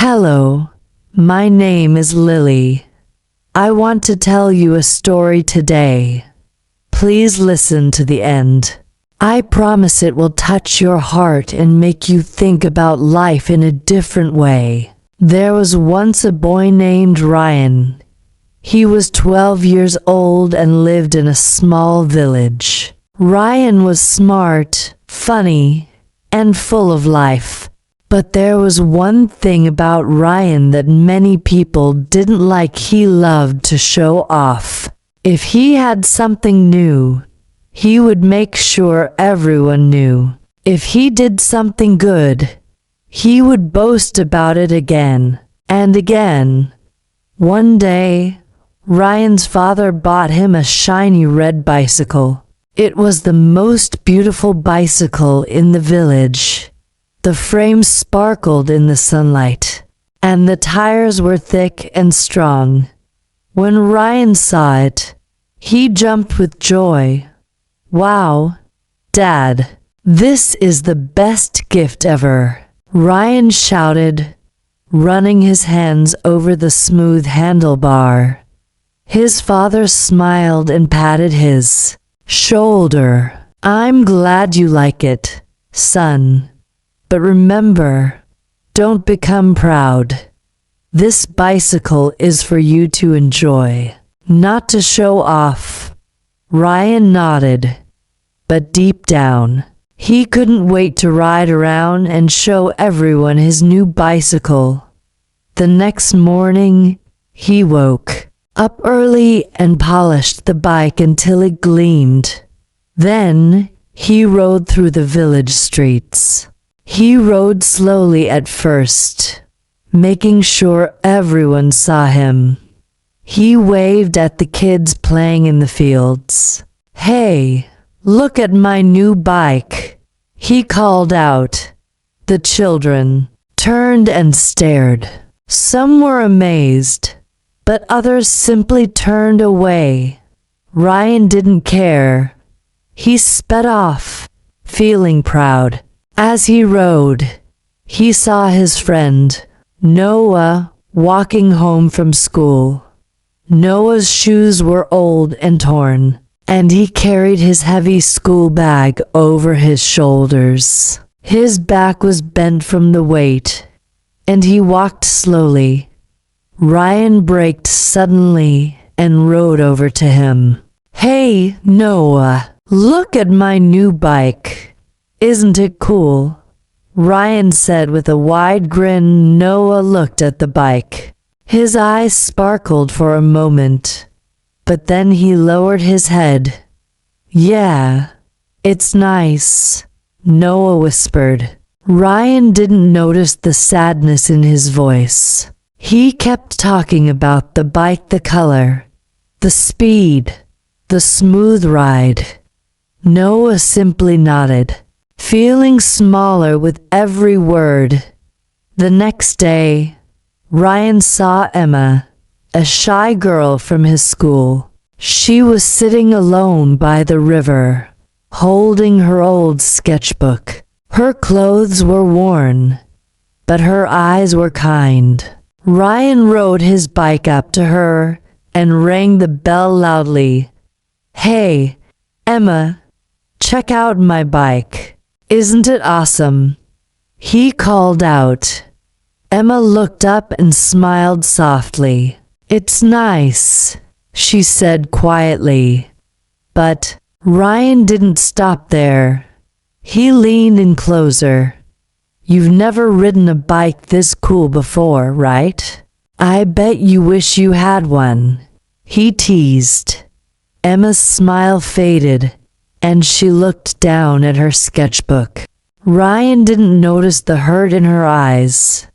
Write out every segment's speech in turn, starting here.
Hello, my name is Lily. I want to tell you a story today. Please listen to the end. I promise it will touch your heart and make you think about life in a different way. There was once a boy named Ryan. He was 12 years old and lived in a small village. Ryan was smart, funny, and full of life. But there was one thing about Ryan that many people didn't like. He loved to show off. If he had something new, he would make sure everyone knew. If he did something good, he would boast about it again and again. One day, Ryan's father bought him a shiny red bicycle. It was the most beautiful bicycle in the village. The frame sparkled in the sunlight, and the tires were thick and strong. When Ryan saw it, he jumped with joy. "Wow, Dad, this is the best gift ever!" Ryan shouted, running his hands over the smooth handlebar. His father smiled and patted his shoulder. "I'm glad you like it, son. But remember, don't become proud. This bicycle is for you to enjoy, not to show off." Ryan nodded, but deep down, he couldn't wait to ride around and show everyone his new bicycle. The next morning, he woke up early and polished the bike until it gleamed. Then, he rode through the village streets. He rode slowly at first, making sure everyone saw him. He waved at the kids playing in the fields. "Hey, look at my new bike," he called out. The children turned and stared. Some were amazed, but others simply turned away. Ryan didn't care. He sped off, feeling proud. As he rode, he saw his friend, Noah, walking home from school. Noah's shoes were old and torn, and he carried his heavy school bag over his shoulders. His back was bent from the weight, and he walked slowly. Ryan braked suddenly and rode over to him. "Hey, Noah, look at my new bike. Isn't it cool?" Ryan said with a wide grin. Noah looked at the bike. His eyes sparkled for a moment, but then he lowered his head. "Yeah, it's nice," Noah whispered. Ryan didn't notice the sadness in his voice. He kept talking about the bike, the color, the speed, the smooth ride. Noah simply nodded, feeling smaller with every word. The next day, Ryan saw Emma, a shy girl from his school. She was sitting alone by the river, holding her old sketchbook. Her clothes were worn, but her eyes were kind. Ryan rode his bike up to her and rang the bell loudly. "Hey, Emma, check out my bike. Isn't it awesome?" he called out. Emma looked up and smiled softly. "It's nice," she said quietly. But Ryan didn't stop there. He leaned in closer. "You've never ridden a bike this cool before, right? I bet you wish you had one," he teased. Emma's smile faded, and she looked down at her sketchbook. Ryan didn't notice the hurt in her eyes.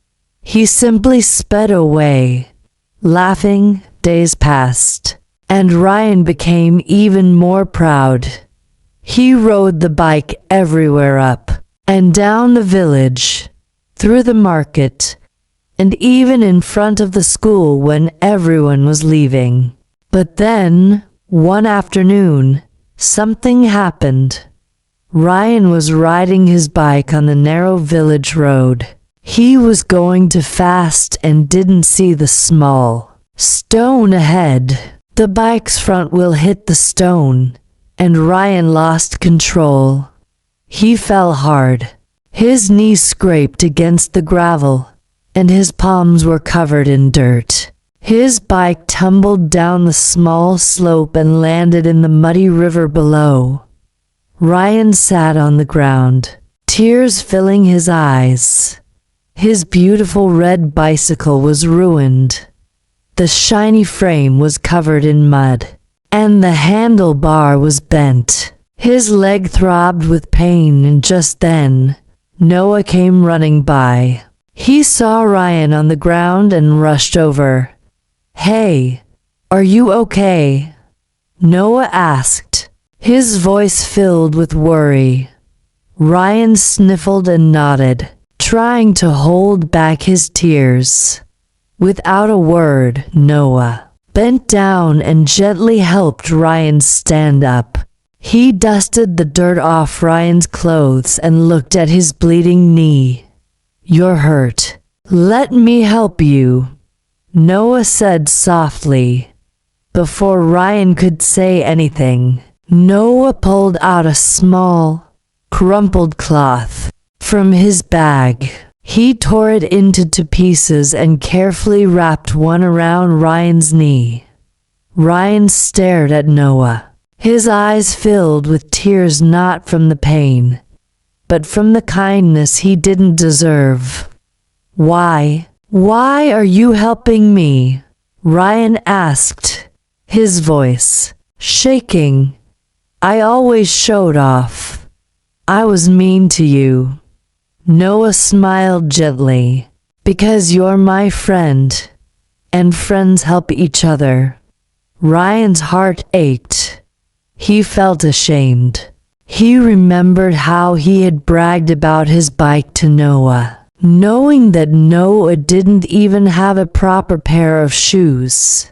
He simply sped away, laughing. Days passed, and Ryan became even more proud. He rode the bike everywhere, up and down the village, through the market, and even in front of the school when everyone was leaving. But then, one afternoon, something happened. Ryan was riding his bike on the narrow village road. He was going too fast and didn't see the small stone ahead. The bike's front wheel hit the stone, and Ryan lost control. He fell hard. His knees scraped against the gravel, and his palms were covered in dirt. His bike tumbled down the small slope and landed in the muddy river below. Ryan sat on the ground, tears filling his eyes. His beautiful red bicycle was ruined. The shiny frame was covered in mud, and the handlebar was bent. His leg throbbed with pain, and just then, Noah came running by. He saw Ryan on the ground and rushed over. "Hey, are you okay?" Noah asked, his voice filled with worry. Ryan sniffled and nodded, trying to hold back his tears. Without a word, Noah bent down and gently helped Ryan stand up. He dusted the dirt off Ryan's clothes and looked at his bleeding knee. "You're hurt. Let me help you," Noah said softly. Before Ryan could say anything, Noah pulled out a small, crumpled cloth from his bag. He tore it into two pieces and carefully wrapped one around Ryan's knee. Ryan stared at Noah, his eyes filled with tears, not from the pain, but from the kindness he didn't deserve. Why are you helping me?" Ryan asked, his voice shaking. "I always showed off. I was mean to you." Noah smiled gently. "Because you're my friend, and friends help each other." Ryan's heart ached. He felt ashamed. He remembered how he had bragged about his bike to Noah, knowing that Noah didn't even have a proper pair of shoes.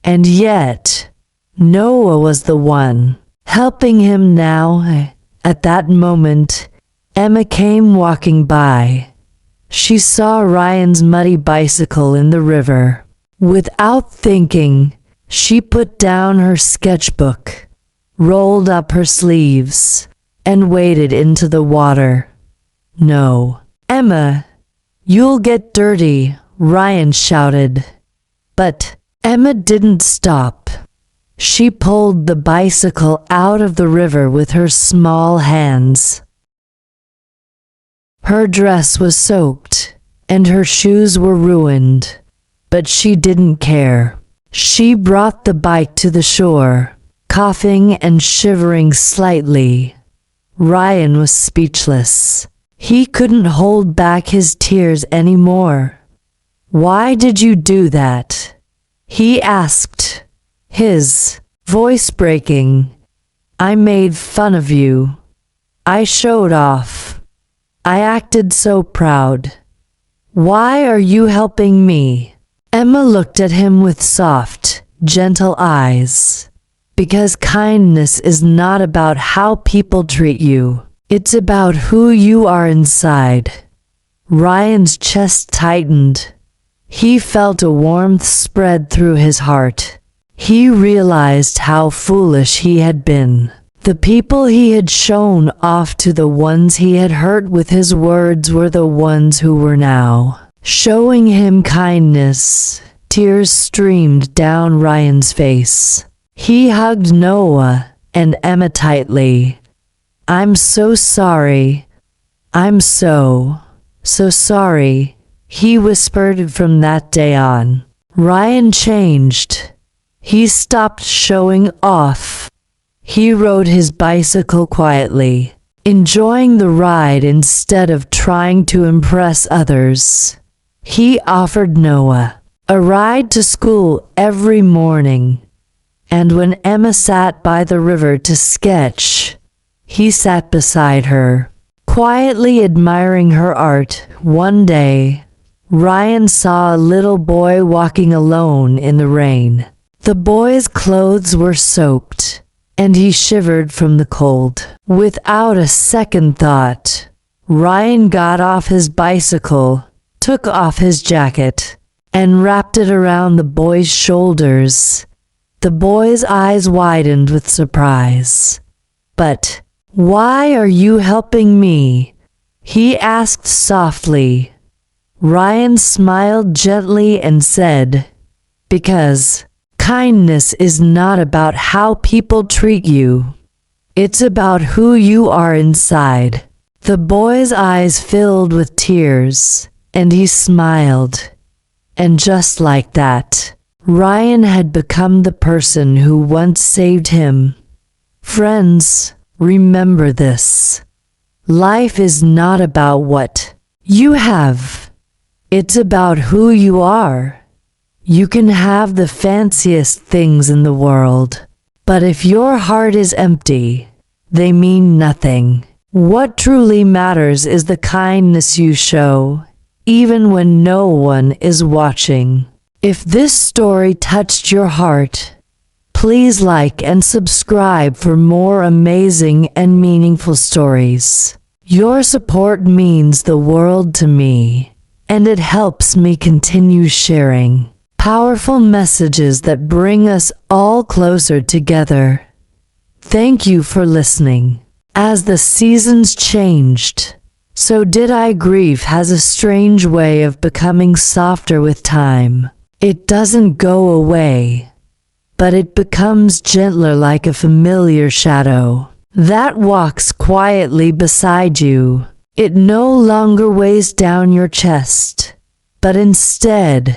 And yet, Noah was the one helping him now. At that moment, Emma came walking by. She saw Ryan's muddy bicycle in the river. Without thinking, she put down her sketchbook, rolled up her sleeves, and waded into the water. "No, Emma, you'll get dirty," Ryan shouted. But Emma didn't stop. She pulled the bicycle out of the river with her small hands. Her dress was soaked, and her shoes were ruined, but she didn't care. She brought the bike to the shore, coughing and shivering slightly. Ryan was speechless. He couldn't hold back his tears anymore. "Why did you do that?" he asked, his voice breaking. "I made fun of you. I showed off. I acted so proud. Why are you helping me?" Emma looked at him with soft, gentle eyes. "Because kindness is not about how people treat you. It's about who you are inside." Ryan's chest tightened. He felt a warmth spread through his heart. He realized how foolish he had been. The people he had shown off to, the ones he had hurt with his words, were the ones who were now showing him kindness. Tears streamed down Ryan's face. He hugged Noah and Emma tightly. "I'm so sorry. I'm so sorry," he whispered. From that day on, Ryan changed. He stopped showing off. He rode his bicycle quietly, enjoying the ride instead of trying to impress others. He offered Noah a ride to school every morning, and when Emma sat by the river to sketch, he sat beside her, quietly admiring her art. One day, Ryan saw a little boy walking alone in the rain. The boy's clothes were soaked, and he shivered from the cold. Without a second thought, Ryan got off his bicycle took off his jacket, and wrapped it around the boy's shoulders. The boy's eyes widened with surprise. "But why are you helping me?" he asked softly. Ryan smiled gently and said, "Because kindness is not about how people treat you. It's about who you are inside." The boy's eyes filled with tears, and he smiled. And just like that, Ryan had become the person who once saved him. Friends, remember this. Life is not about what you have. It's about who you are. You can have the fanciest things in the world, but if your heart is empty, they mean nothing. What truly matters is the kindness you show, even when no one is watching. If this story touched your heart, please like and subscribe for more amazing and meaningful stories. Your support means the world to me, and it helps me continue sharing powerful messages that bring us all closer together. Thank you for listening. As the seasons changed, so did I. Grief has a strange way of becoming softer with time. It doesn't go away, but it becomes gentler, like a familiar shadow that walks quietly beside you. It no longer weighs down your chest, but instead,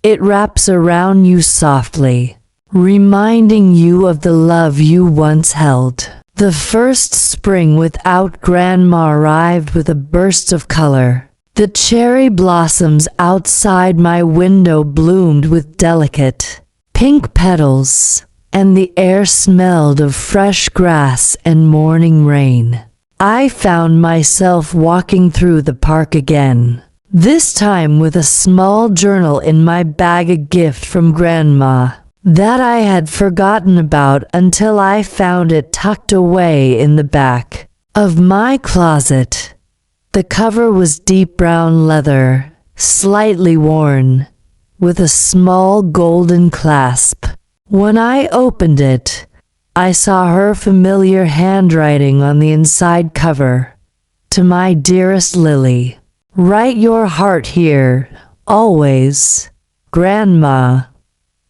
it wraps around you softly, reminding you of the love you once held. The first spring without Grandma arrived with a burst of color. The cherry blossoms outside my window bloomed with delicate pink petals, and the air smelled of fresh grass and morning rain. I found myself walking through the park again, this time with a small journal in my bag, a gift from Grandma that I had forgotten about until I found it tucked away in the back of my closet. The cover was deep brown leather, slightly worn, with a small golden clasp. When I opened it, I saw her familiar handwriting on the inside cover. "To my dearest Lily, write your heart here, always, Grandma."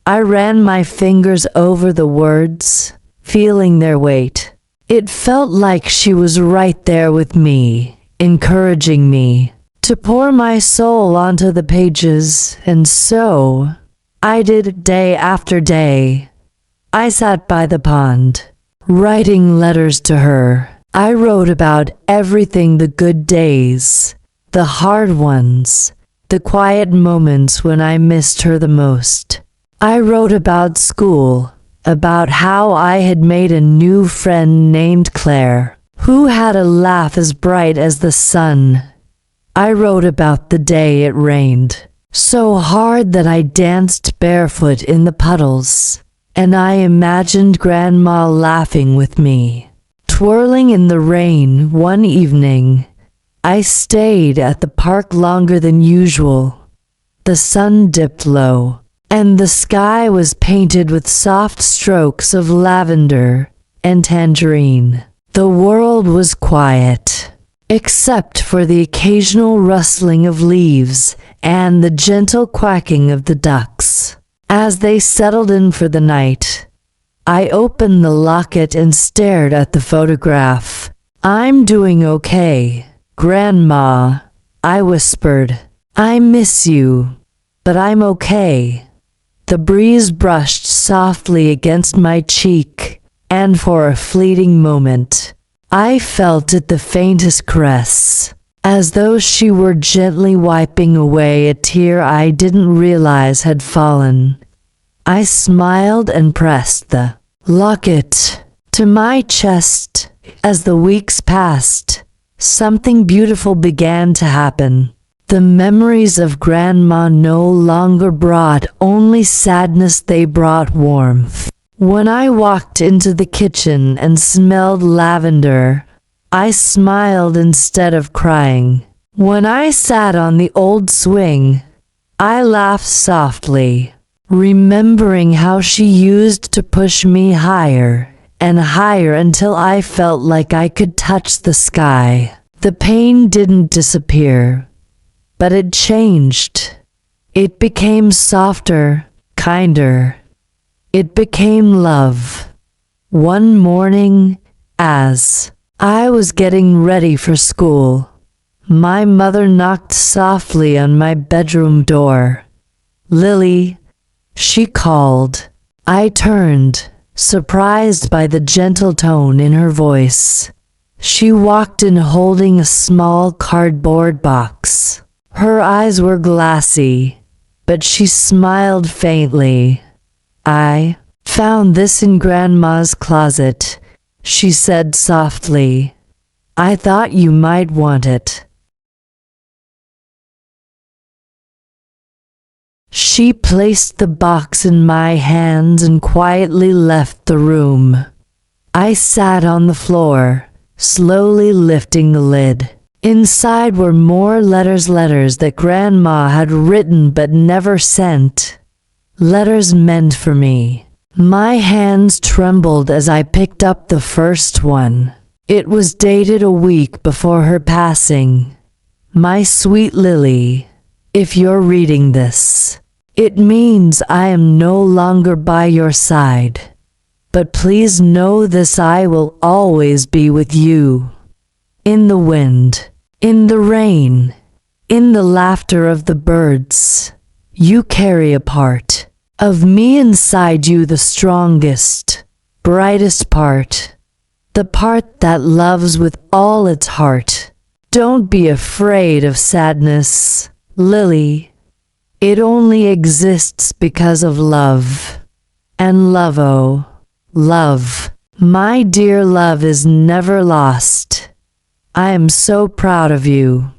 I ran my fingers over the words, feeling their weight. It felt like she was right there with me, encouraging me to pour my soul onto the pages, and so I did day after day. I sat by the pond, writing letters to her. I wrote about everything: the good days, the hard ones, the quiet moments when I missed her the most. I wrote about school, about how I had made a new friend named Claire, who had a laugh as bright as the sun. I wrote about the day it rained so hard that I danced barefoot in the puddles, and I imagined Grandma laughing with me. Twirling in the rain one evening, I stayed at the park longer than usual. The sun dipped low, and the sky was painted with soft strokes of lavender and tangerine. The world was quiet, except for the occasional rustling of leaves and the gentle quacking of the ducks. As they settled in for the night, I opened the locket and stared at the photograph. "I'm doing okay, Grandma," I whispered. "I miss you, but I'm okay." The breeze brushed softly against my cheek, and for a fleeting moment, I felt it, the faintest caress, as though she were gently wiping away a tear I didn't realize had fallen. I smiled and pressed the locket to my chest. As the weeks passed, something beautiful began to happen. The memories of Grandma no longer brought only sadness, they brought warmth. When I walked into the kitchen and smelled lavender, I smiled instead of crying. When I sat on the old swing, I laughed softly, remembering how she used to push me higher and higher until I felt like I could touch the sky. The pain didn't disappear, but it changed. It became softer, kinder. It became love. One morning, as I was getting ready for school, my mother knocked softly on my bedroom door. "Lily," she called. I turned, surprised by the gentle tone in her voice. She walked in holding a small cardboard box. Her eyes were glassy, but she smiled faintly. "I found this in Grandma's closet," she said softly. "I thought you might want it." She placed the box in my hands and quietly left the room. I sat on the floor, slowly lifting the lid. Inside were more letters that Grandma had written but never sent. Letters meant for me. My hands trembled as I picked up the first one. It was dated a week before her passing. "My sweet Lily, if you're reading this, it means I am no longer by your side. But please know this: I will always be with you. In the wind, in the rain, in the laughter of the birds, you carry a part of me inside you, the strongest, brightest part, the part that loves with all its heart. Don't be afraid of sadness, Lily. It only exists because of love. And love, oh, love, my dear love, is never lost. I am so proud of you.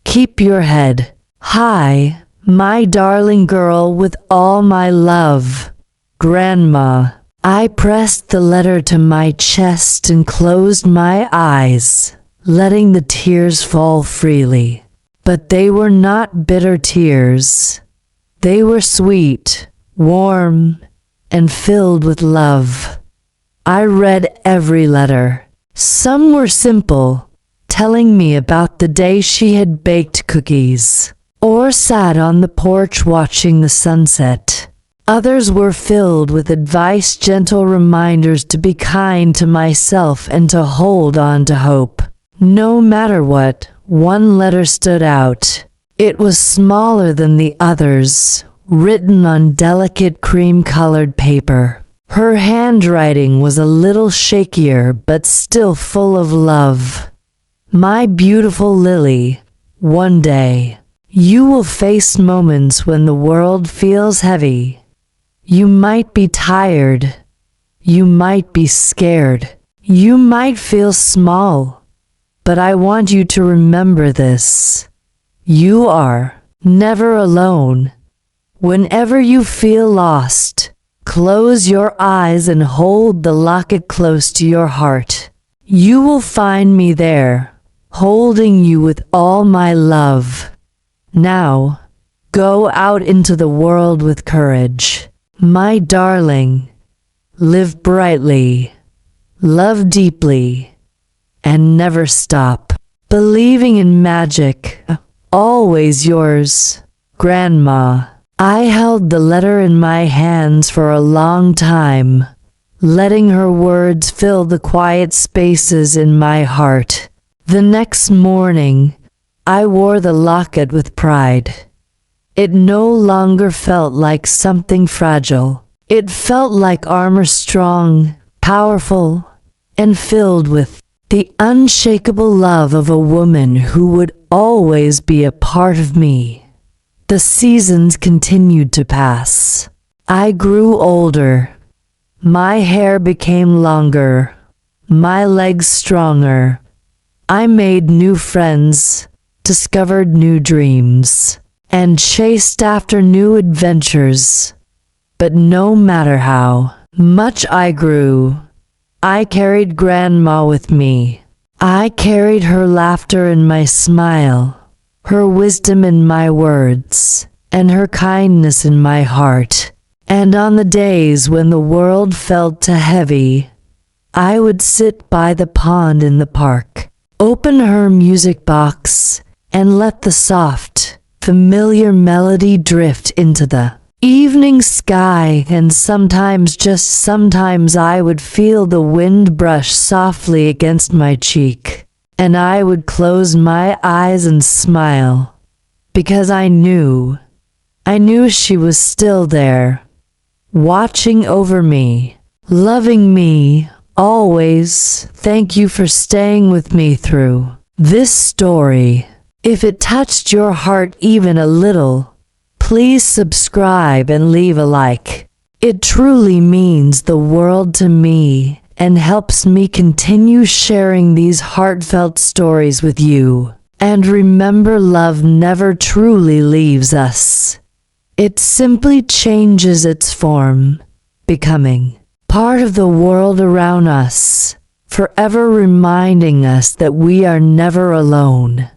Keep your head high, my darling girl, with all my love. Grandma." I pressed the letter to my chest and closed my eyes, letting the tears fall freely. But they were not bitter tears. They were sweet, warm, and filled with love. I read every letter. Some were simple, telling me about the day she had baked cookies, or sat on the porch watching the sunset. Others were filled with advice, gentle reminders to be kind to myself and to hold on to hope. No matter what, one letter stood out. It was smaller than the others, written on delicate cream-colored paper. Her handwriting was a little shakier, but still full of love. "My beautiful Lily, one day, you will face moments when the world feels heavy. You might be tired. You might be scared. You might feel small. But I want you to remember this: you are never alone. Whenever you feel lost, close your eyes and hold the locket close to your heart. You will find me there, holding you with all my love. Now, go out into the world with courage. My darling, live brightly, love deeply, and never stop believing in magic. Always yours, Grandma." I held the letter in my hands for a long time, letting her words fill the quiet spaces in my heart. The next morning, I wore the locket with pride. It no longer felt like something fragile. It felt like armor, strong, powerful, and filled with the unshakable love of a woman who would always be a part of me. The seasons continued to pass. I grew older. My hair became longer, my legs stronger. I made new friends, discovered new dreams, and chased after new adventures. But no matter how much I grew, I carried Grandma with me. I carried her laughter and my smile, her wisdom in my words, and her kindness in my heart. And on the days when the world felt too heavy, I would sit by the pond in the park, open her music box, and let the soft, familiar melody drift into the evening sky. And sometimes, just sometimes, I would feel the wind brush softly against my cheek, and I would close my eyes and smile, because I knew she was still there, watching over me, loving me, always. Thank you for staying with me through this story. If it touched your heart even a little, please subscribe and leave a like. It truly means the world to me and helps me continue sharing these heartfelt stories with you. And remember, love never truly leaves us. It simply changes its form, becoming part of the world around us, forever reminding us that we are never alone.